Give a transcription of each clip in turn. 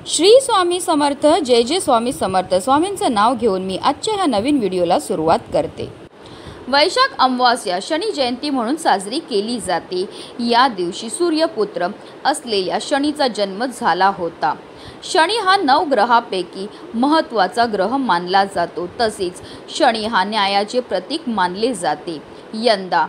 श्री स्वामी समर्थ. जय जय स्वामी समर्थ. स्वामींचं नाव घेऊन मी आजच्या ह्या नवीन व्हिडिओला सुरुवात करते. वैशाख अमावास्या शनी जयंती म्हणून साजरी केली जाते. या दिवशी सूर्यपुत्र असलेल्या शनीचा जन्म झाला होता. शनी हा 9 ग्रहापैकी महत्त्वाचा ग्रह मानला जातो. तसेच शनी हा न्यायाचे प्रतीक मानले जाते. यंदा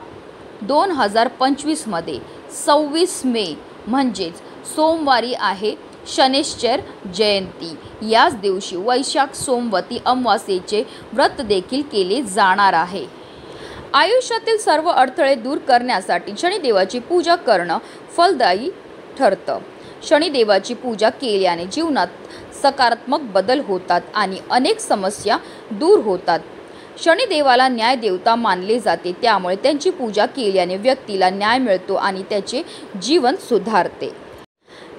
2025 मध्ये 26 मे म्हणजेच सोमवारी आहे शनैश्चर जयंती. याच दिवशी वैशाख सोमवती अमावास्येचे व्रत देखील केले जाणार आहे. आयुष्यातील सर्व अडथळे दूर करण्यासाठी शनिदेवाची पूजा करणं फलदायी ठरतं. शनिदेवाची पूजा केल्याने जीवनात सकारात्मक बदल होतात आणि अनेक समस्या दूर होतात. शनिदेवाला न्याय देवता मानले जाते, त्यामुळे त्यांची पूजा केल्याने व्यक्तीला न्याय मिळतो आणि त्याचे जीवन सुधारते.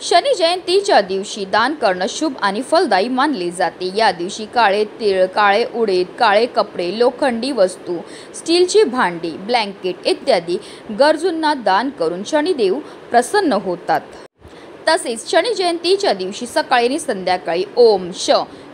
शनी जयंतीच्या दिवशी दान करणं शुभ आणि फलदायी मानले जाते. या दिवशी काळे तीळ, काळे उडीद, काळे कपडे, लोखंडी वस्तू, स्टीलची भांडी, ब्लँकेट इत्यादी गरजूंना दान करून शनिदेव प्रसन्न होतात. तसेच शनी जयंतीच्या दिवशी सकाळी आणि संध्याकाळी ओम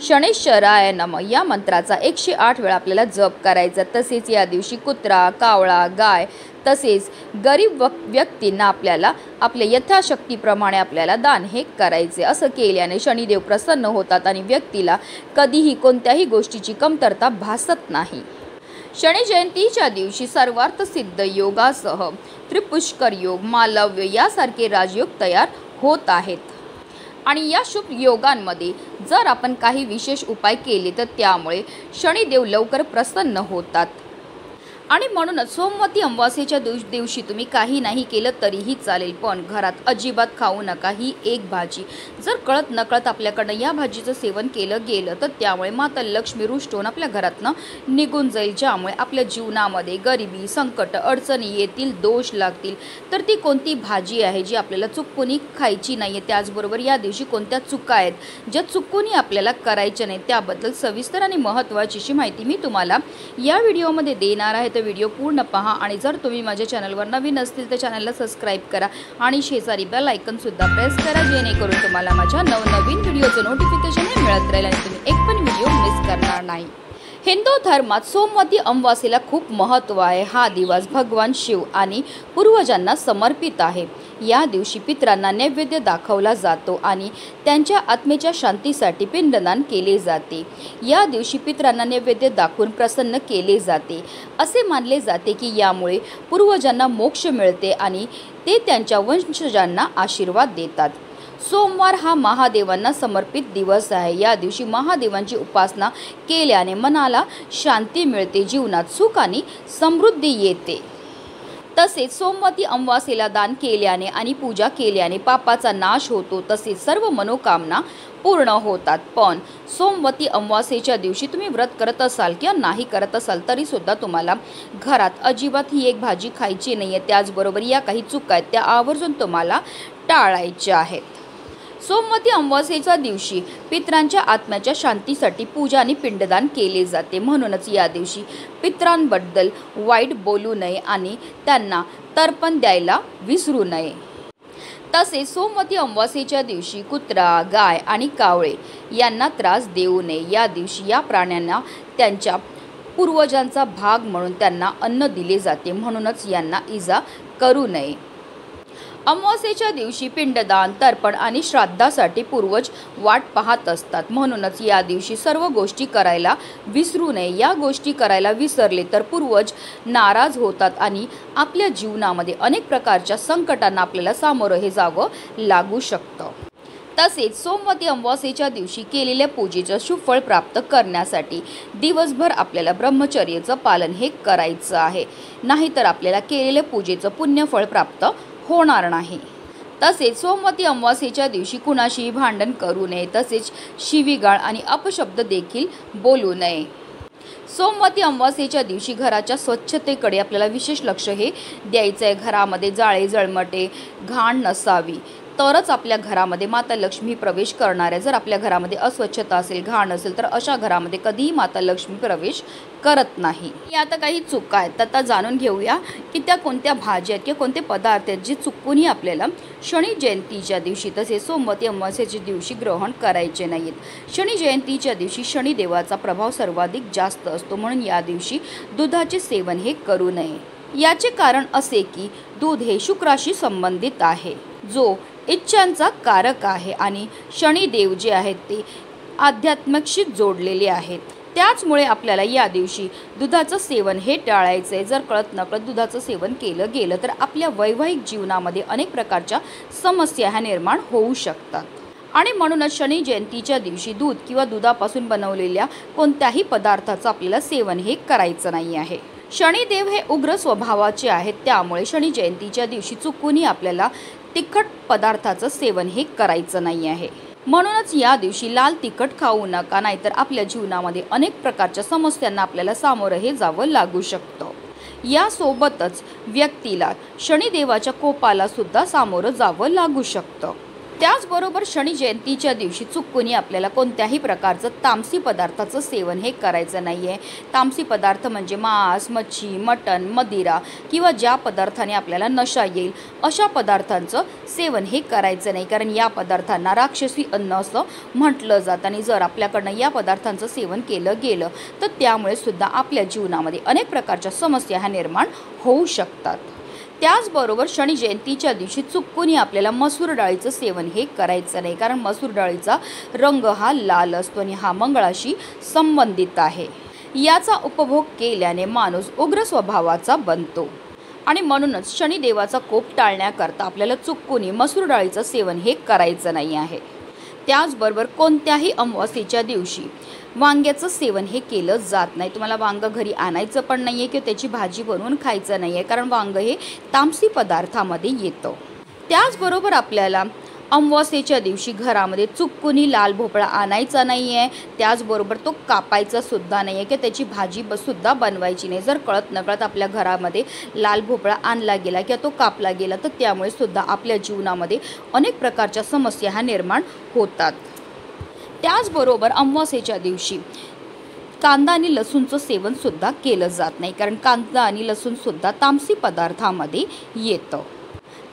शनैश्चराय नमः या मंत्राचा 108 वेळा आपल्याला जप करायचा. तसेच या दिवशी कुत्रा, कावळा, गाय तसेच गरीब व्यक्तींना आपल्याला आपल्या यथाशक्तीप्रमाणे आपल्याला दान हे करायचे. असं केल्याने शनिदेव प्रसन्न होतात आणि व्यक्तीला कधीही कोणत्याही गोष्टीची कमतरता भासत नाही. शनी जयंतीच्या दिवशी सर्वार्थ सिद्ध योगासह त्रिपुष्कर योग, मालव्य यासारखे राजयोग तयार होत आहेत. आणि या शुभ योगांमध्ये जर आपण काही विशेष उपाय केले तर त्यामुळे शनिदेव लवकर प्रसन्न होतात. आणि म्हणूनच सोमवती अमावास्येच्या दिवशी तुम्ही काही नाही केलं तरीही चालेल, पण घरात अजिबात खाऊ नका ही एक भाजी. जर कळत नकळत आपल्याकडनं या भाजीचं सेवन केलं गेलं तर त्यामुळे माता लक्ष्मी रुष्ट होऊन आपल्या घरातनं निघून जाईल, ज्यामुळे आपल्या जीवनामध्ये गरिबी, संकट, अडचणी येतील, दोष लागतील. तर ती कोणती भाजी आहे जी आपल्याला चुकूनही खायची नाही आहे. त्याचबरोबर या दिवशी कोणत्या चुका आहेत ज्या चुकूनही आपल्याला करायच्या नाही, त्याबद्दल सविस्तर आणि महत्त्वाची अशी माहिती मी तुम्हाला या व्हिडिओमध्ये देणार आहे. व्हिडिओ पूर्ण पहा आणि जर तुम्ही माझ्या चॅनलवर नवीन असतील तर चॅनलला सबस्क्राईब करा आणि शेजारी बेल आयकॉन सुद्धा प्रेस करा, जेणेकरून तुम्हाला माझ्या नवनवीन व्हिडिओचं नोटिफिकेशन हे मिळत राहील आणि तुम्ही एक पण व्हिडिओ मिस करणार नाही. हिंदू धर्मात सोमवती अमावास्येला खूप महत्त्व आहे. हा दिवस भगवान शिव आणि पूर्वजांना समर्पित आहे. या दिवशी पितरांना नैवेद्य दाखवला जातो आणि त्यांच्या आत्मेच्या शांतीसाठी पिंडदान केले जाते. या दिवशी पितरांना नैवेद्य दाखवून प्रसन्न केले जाते. असे मानले जाते की यामुळे पूर्वजांना मोक्ष मिळते आणि ते त्यांच्या वंशजांना आशीर्वाद देतात. सोमवार हा महादेवांना समर्पित दिवस आहे. या दिवशी महादेवांची उपासना केल्याने मनाला शांती मिळते, जीवनात सुख आणि समृद्धी येते. तसेच सोमवती अमावास्येला दान केल्याने आणि पूजा केल्याने पापाचा नाश होतो, तसेच सर्व मनोकामना पूर्ण होतात. पण सोमवती अमावास्येच्या दिवशी तुम्ही व्रत करत असाल किंवा नाही करत असाल तरीसुद्धा तुम्हाला घरात अजिबात ही एक भाजी खायची नाही आहे. त्याचबरोबर या काही चुका आहेत त्या आवर्जून तुम्हाला टाळायच्या आहेत. सोमवती अमावास्येच्या दिवशी पितरांच्या आत्म्याच्या शांतीसाठी पूजा आणि पिंडदान केले जाते. म्हणूनच या दिवशी पितरांबद्दल वाईट बोलू नये आणि त्यांना तर्पण द्यायला विसरू नये. तसेच सोमवती अमावास्येच्या दिवशी कुत्रा, गाय आणि कावळे यांना त्रास देऊ नये. या दिवशी या प्राण्यांना त्यांच्या पूर्वजांचा भाग म्हणून त्यांना अन्न दिले जाते, म्हणूनच यांना इजा करू नये. अमावास्येच्या दिवशी पिंडदान, तर्पण आणि श्राद्धासाठी पूर्वज वाट पाहत असतात. म्हणूनच या दिवशी सर्व गोष्टी करायला विसरू नये. या गोष्टी करायला विसरले तर पूर्वज नाराज होतात आणि आपल्या जीवनामध्ये अनेक प्रकारच्या संकटांना आपल्याला सामोरं हे जावं लागू शकतं. तसेच सोमवती अमावास्येच्या दिवशी केलेल्या पूजेचं शुभ फळ प्राप्त करण्यासाठी दिवसभर आपल्याला ब्रह्मचर्याचं पालन हे करायचं आहे, नाहीतर आपल्याला केलेल्या पूजेचं पुण्यफळ प्राप्त होणार नाही. तसेच सोमवती अमावास्येच्या दिवशी कुणाशीही भांडण करू नये, तसेच शिवीगाळ आणि अपशब्द देखील बोलू नये. सोमवती अमावास्येच्या दिवशी घराच्या स्वच्छतेकडे आपल्याला विशेष लक्ष हे द्यायचं आहे. घरामध्ये जाळे जळमटे घाण नसावी, तरच आपल्या घरामध्ये माता लक्ष्मी प्रवेश करणार आहे. जर आपल्या घरामध्ये अस्वच्छता असेल, घाण असेल, तर अशा घरामध्ये कधीही माता लक्ष्मी प्रवेश करत नाही. या आता काही चुका आहेत, तर आता जाणून घेऊया की त्या कोणत्या भाज्या आहेत किंवा कोणते पदार्थ आहेत जे चुकूनही आपल्याला शनी जयंतीच्या दिवशी तसेच सोमवती अमावस्येच्या दिवशी ग्रहण करायचे नाहीत. शनी जयंतीच्या दिवशी शनिदेवाचा प्रभाव सर्वाधिक जास्त असतो, म्हणून या दिवशी दुधाचे सेवन हे करू नये. याचे कारण असे की दूध हे शुक्राशी संबंधित आहे, जो इच्छांचा कारक आहे आणि शनिदेव जे आहेत ते आध्यात्मिकशी जोडलेले आहेत. त्याचमुळे आपल्याला या दिवशी दुधाचं सेवन हे टाळायचं आहे. जर कळत नकळत दुधाचं सेवन केलं गेलं तर आपल्या वैवाहिक जीवनामध्ये अनेक प्रकारच्या समस्या ह्या निर्माण होऊ शकतात. आणि म्हणूनच शनी जयंतीच्या दिवशी दूध किंवा दुधापासून बनवलेल्या कोणत्याही पदार्थाचं आपल्याला सेवन हे करायचं नाही आहे. शनिदेव हे उग्र स्वभावाचे आहेत, त्यामुळे शनी जयंतीच्या दिवशी चुकूनही आपल्याला तिखट पदार्थाचं सेवन हे करायचं नाही आहे. म्हणूनच या दिवशी लाल तिखट खाऊ नका, नाहीतर आपल्या जीवनामध्ये अनेक प्रकारच्या समस्यांना आपल्याला सामोरं हे जावं लागू शकतं. यासोबतच व्यक्तीला शनिदेवाच्या कोपाला सुद्धा सामोरं जावं लागू शकतं. त्याचबरोबर शनी जयंतीच्या दिवशी चुकूनही आपल्याला कोणत्याही प्रकारचं तामसी पदार्थाचं सेवन हे करायचं नाही आहे. तामसी पदार्थ म्हणजे मांस, मच्छी, मटण, मदिरा किंवा ज्या पदार्थाने आपल्याला नशा येईल अशा पदार्थांचं सेवन हे करायचं नाही, कारण या पदार्थांना राक्षसी अन्न असं म्हटलं जातं. आणि जर आपल्याकडनं या पदार्थांचं सेवन केलं गेलं तर त्यामुळे सुद्धा आपल्या जीवनामध्ये अनेक प्रकारच्या समस्या ह्या निर्माण होऊ शकतात. त्याचबरोबर शनी जयंतीच्या दिवशी चुकूनही आपल्याला मसूर डाळीचं सेवन हे करायचं नाही, कारण मसूर डाळीचा रंग हा लाल असतो आणि हा मंगळाशी संबंधित आहे. याचा उपभोग केल्याने माणूस उग्र स्वभावाचा बनतो आणि म्हणूनच शनिदेवाचा कोप टाळण्याकरता आपल्याला चुकूनही मसूर डाळीचं सेवन हे करायचं नाही आहे. त्याचबरोबर कोणत्याही अमावस्येच्या दिवशी वांग्याचं सेवन हे केलं जात नाही. तुम्हाला वांग घरी आणायचं पण नाही आहे किंवा त्याची भाजी बनवून खायचं नाही आहे, कारण वांग हे तामसी पदार्थामध्ये येतं. त्याचबरोबर आपल्याला अमावस्येच्या दिवशी घरामध्ये चुकूनही लाल भोपळा आणायचा नाही आहे. त्याचबरोबर तो कापायचा सुद्धा नाही आहे किंवा त्याची भाजी सुद्धा बनवायची नाही. जर कळत नकळत आपल्या घरामध्ये लाल भोपळा आणला गेला किंवा तो कापला गेला तर त्यामुळे सुद्धा आपल्या जीवनामध्ये अनेक प्रकारच्या समस्या ह्या निर्माण होतात. त्याचबरोबर अमावस्येच्या दिवशी कांदा आणि लसूणचं सेवनसुद्धा केलं जात नाही, कारण कांदा आणि लसूणसुद्धा तामसी पदार्थामध्ये येतं.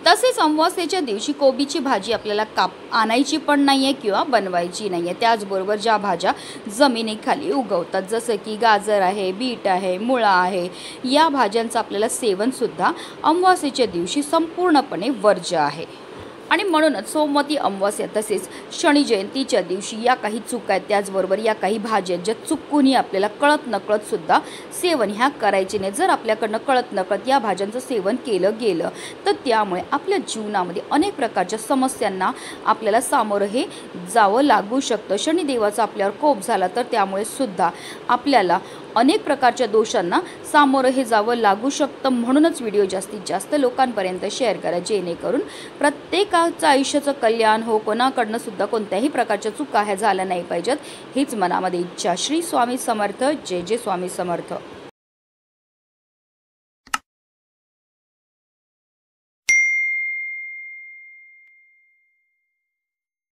तसेच अमावस्येच्या दिवशी कोबीची भाजी आपल्याला आणायची पण नाही आहे किंवा बनवायची नाही आहे. त्याचबरोबर ज्या भाज्या जमिनीखाली उगवतात जसं की गाजर आहे, बीट आहे, मुळा आहे, या भाज्यांचं आपल्याला सेवनसुद्धा अमावस्येच्या दिवशी संपूर्णपणे वर्ज्य आहे. आणि म्हणूनच सोमवती अमावस्या तसेच शनी जयंतीच्या दिवशी या काही चुका आहेत, त्याचबरोबर या काही भाज्या ज्या चुकूनही आपल्याला कळत नकळतसुद्धा सेवन ह्या करायचे नाही. जर आपल्याकडनं कळत नकळत या भाज्यांचं सेवन केलं गेलं तर त्यामुळे आपल्या जीवनामध्ये अनेक प्रकारच्या समस्यांना आपल्याला सामोरं हे जावं लागू शकतं. शनिदेवाचा आपल्यावर कोप झाला तर त्यामुळे सुद्धा आपल्याला अनेक प्रकारच्या दोषांना सामोरं हे जावं लागू शकतं. म्हणूनच व्हिडिओ जास्तीत जास्त लोकांपर्यंत शेअर करा, जेणेकरून प्रत्येकाचं आयुष्याचं कल्याण हो, कोणाकडनं सुद्धा कोणत्याही प्रकारच्या चुका ह्या झाल्या नाही पाहिजेत. हीच मनामध्ये इच्छा. श्री स्वामी समर्थ. जय जय स्वामी समर्थ.